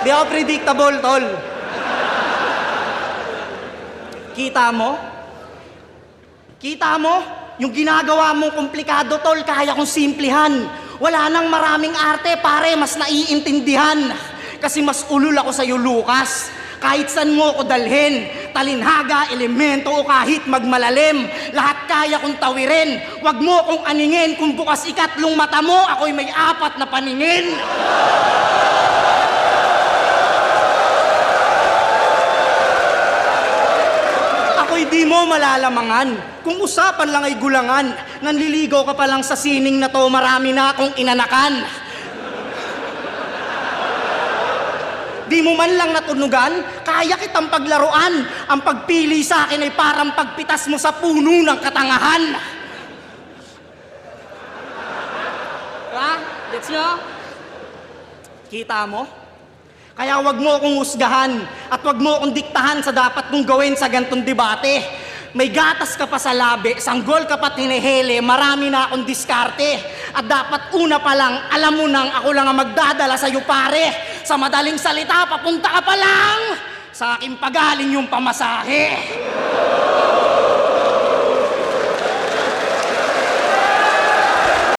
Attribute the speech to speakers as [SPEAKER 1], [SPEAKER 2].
[SPEAKER 1] Di ako predictable, tol. Kita mo? Kita mo? Yung ginagawa mong komplikado, tol, kaya kong simplihan. Wala nang maraming arte, pare, mas naiintindihan. Kasi mas ulul ako sa'yo, Lucas. Kahit saan mo ko dalhin, talinhaga, elemento o kahit magmalalim, lahat kaya kong tawirin. Huwag mo kong aningin, kung bukas ikatlong mata mo, ako'y may apat na paningin. Ako'y di mo malalamangan. Kung usapan lang ay gulangan, nanliligaw ka pa lang sa sining na to, marami na akong inanakan. Di mo man lang natunugan, kaya kitang paglaruan. Ang pagpili sa akin ay parang pagpitas mo sa puno ng katangahan. Ha? Gets nyo? Kita mo? Kaya wag mo akong husgahan at wag mo akong diktahan sa dapat kong gawin sa gantong debate. May gatas ka pa sa labi, sanggol ka pa tinihili, marami na akong diskarte. At dapat una pa lang, alam mo nang ako lang ang magdadala sa'yo, pare. Sa madaling salita, papunta ka pa lang sa aking pagaling yung pamasahe.